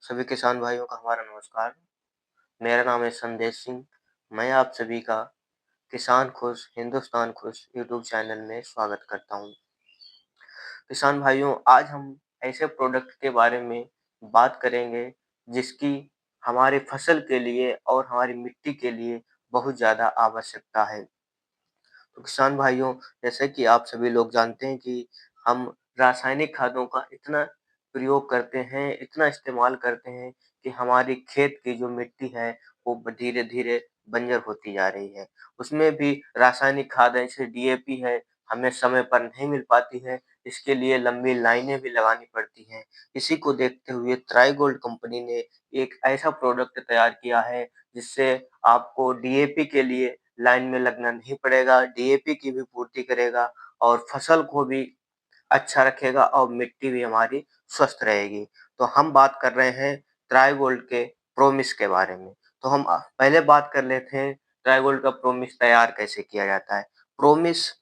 सभी किसान भाइयों का हमारा नमस्कार। मेरा नाम है संदेश सिंह। मैं आप सभी का किसान खुश हिंदुस्तान खुश यूट्यूब चैनल में स्वागत करता हूँ। किसान भाइयों, आज हम ऐसे प्रोडक्ट के बारे में बात करेंगे जिसकी हमारी फसल के लिए और हमारी मिट्टी के लिए बहुत ज़्यादा आवश्यकता है। तो किसान भाइयों, जैसे कि आप सभी लोग जानते हैं कि हम रासायनिक खादों का इतना प्रयोग करते हैं, इतना इस्तेमाल करते हैं कि हमारी खेत की जो मिट्टी है वो धीरे-धीरे बंजर होती जा रही है। उसमें भी रासायनिक खाद जैसे डीएपी है, हमें समय पर नहीं मिल पाती है, इसके लिए लंबी लाइनें भी लगानी पड़ती हैं। इसी को देखते हुए ट्राईगोल्ड कंपनी ने एक ऐसा प्रोडक्ट तैयार किया है जिससे आपको डीएपी के लिए लाइन में लगना नहीं पड़ेगा, डीएपी की भी पूर्ति करेगा और फसल को भी अच्छा रखेगा और मिट्टी भी हमारी स्वस्थ रहेगी। तो हम बात कर रहे हैं ट्राईगोल्ड के प्रोमिस के बारे में। तो हम पहले बात कर लेते हैं ट्राईगोल्ड का प्रोमिस तैयार कैसे किया जाता है। प्रोमिस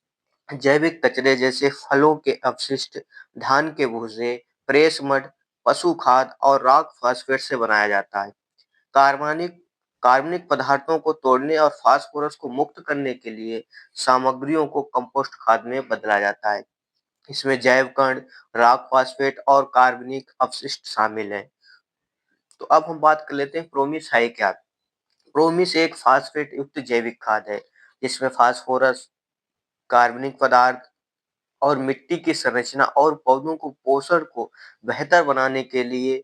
जैविक कचरे जैसे फलों के अपशिष्ट, धान के भूसे, प्रेस मड, पशु खाद और रॉक फॉस्फेट से बनाया जाता है। कार्बनिक कार्बनिक पदार्थों को तोड़ने और फास्फोरस को मुक्त करने के लिए सामग्रियों को कंपोस्ट खाद में बदला जाता है। इसमें जैव कण, रॉक फॉस्फेट और कार्बनिक अपशिष्ट शामिल हैं। तो अब हम बात कर लेते हैं प्रोमिस है क्या? प्रोमिस एक फास्फेट युक्त जैविक खाद है जिसमें फास्फोरस, कार्बनिक पदार्थ और मिट्टी की संरचना और पौधों को पोषण को बेहतर बनाने के लिए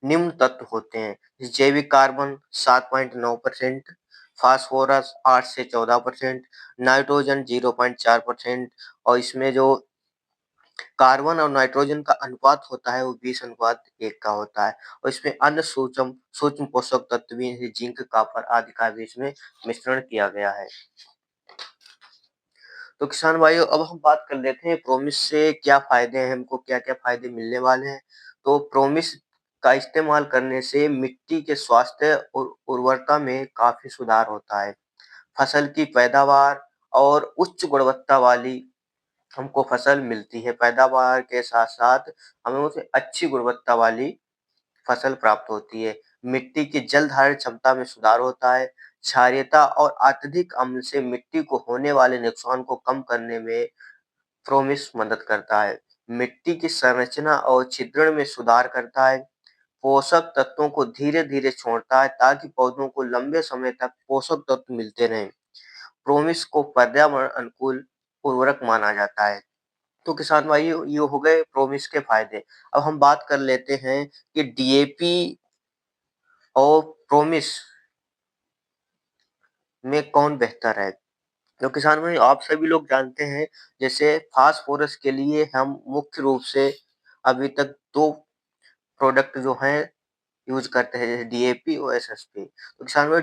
निम्न तत्व होते हैं। जैविक कार्बन 7.9%, फास्फोरस 8 से 14%, नाइट्रोजन 0.4% और इसमें जो कार्बन और नाइट्रोजन का अनुपात होता है वो 20:1 का होता है और इसमें अन्य सूक्ष्म सूक्ष्म पोषक तत्व भी हैं, जिंक, कॉपर आदि का भी इसमें मिश्रण किया गया है। तो किसान भाइयों, अब हम बात कर लेते हैं प्रोमिस से क्या फायदे हैं, हमको क्या-क्या फायदे मिलने वाले हैं। तो प्रोमिस का इस्तेमाल करने से मिट्टी के स्वास्थ्य और उर्वरता में काफ़ी सुधार होता है। फसल की पैदावार और उच्च गुणवत्ता वाली हमको फसल मिलती है। पैदावार के साथ-साथ हमें उसे अच्छी गुणवत्ता वाली फसल प्राप्त होती है। मिट्टी की जल धारण क्षमता में सुधार होता है। क्षारीयता और अत्यधिक अम्ल से मिट्टी को होने वाले नुकसान को कम करने में प्रोमिस मदद करता है। मिट्टी की संरचना और छिद्रण में सुधार करता है। पोषक तत्वों को धीरे-धीरे छोड़ता है ताकि पौधों को लंबे समय तक पोषक तत्व मिलते रहें। प्रोमिस को पर्यावरण अनुकूल उर्वरक माना जाता है। तो किसान भाइयों, ये हो गए प्रोमिस के फायदे। अब हम बात कर लेते हैं कि डीएपी और प्रोमिस में कौन बेहतर है? तो किसान भाई, आप सभी लोग जानते हैं जैसे फास्फोरस के लिए हम मुख्य रूप से अभी तक 2 प्रोडक्ट जो हैं यूज़ करते हैं, जैसे डीएपी और एसएसपी। तो किसान भाई,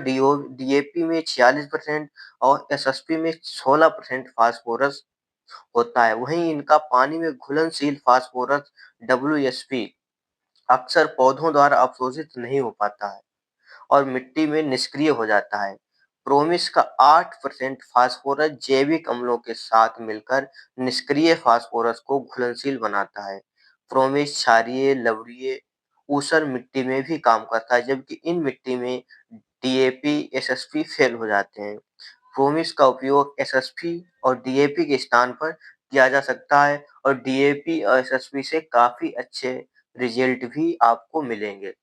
डीएपी में 46% और एसएसपी में 16% फास्फोरस होता है। वहीं इनका पानी में घुलनशील फास्फोरस डब्ल्यूएसपी अक्सर पौधों द्वारा अवशोषित नहीं हो पाता है और मिट्टी में निष्क्रिय हो जाता है। प्रोमिस का 8% फास्फोरस जैविक अम्लों के साथ मिलकर निष्क्रिय फास्फोरस को घुलनशील बनाता है। प्रोमिस क्षारीय, लवणीय, ऊसर मिट्टी में भी काम करता है, जबकि इन मिट्टी में डीएपी, एसएसपी फेल हो जाते हैं। प्रोमिस का उपयोग एसएसपी और डीएपी के स्थान पर किया जा सकता है और डीएपी और एसएसपी से काफ़ी अच्छे रिजल्ट भी आपको मिलेंगे।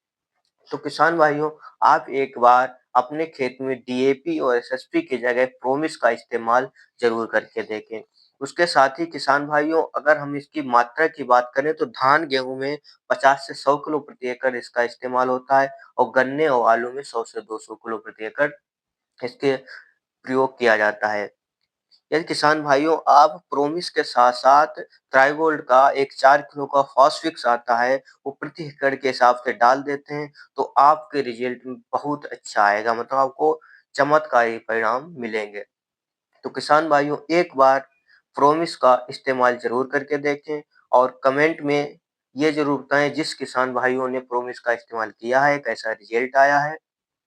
तो किसान भाइयों, आप एक बार अपने खेत में डीएपी और एसएसपी की जगह प्रोमिस का इस्तेमाल ज़रूर करके देखें। उसके साथ ही किसान भाइयों, अगर हम इसकी मात्रा की बात करें तो धान, गेहूँ में 50 से 100 किलो प्रति एकड़ इसका इस्तेमाल होता है और गन्ने और आलू में 100 से 200 किलो प्रति एकड़ इसके प्रयोग किया जाता है। यदि किसान भाइयों, आप प्रोमिस के साथ-साथ ट्राईगोल्ड का एक 4 किलो का फॉस्फिक्स आता है, वो प्रति एकड़ के हिसाब से डाल देते हैं, तो आपके रिजल्ट में बहुत अच्छा आएगा, मतलब आपको चमत्कारी परिणाम मिलेंगे। तो किसान भाइयों, एक बार प्रोमिस का इस्तेमाल ज़रूर करके देखें और कमेंट में ये ज़रूर बताएँ जिस किसान भाइयों ने प्रोमिस का इस्तेमाल किया है, कैसा रिजल्ट आया है।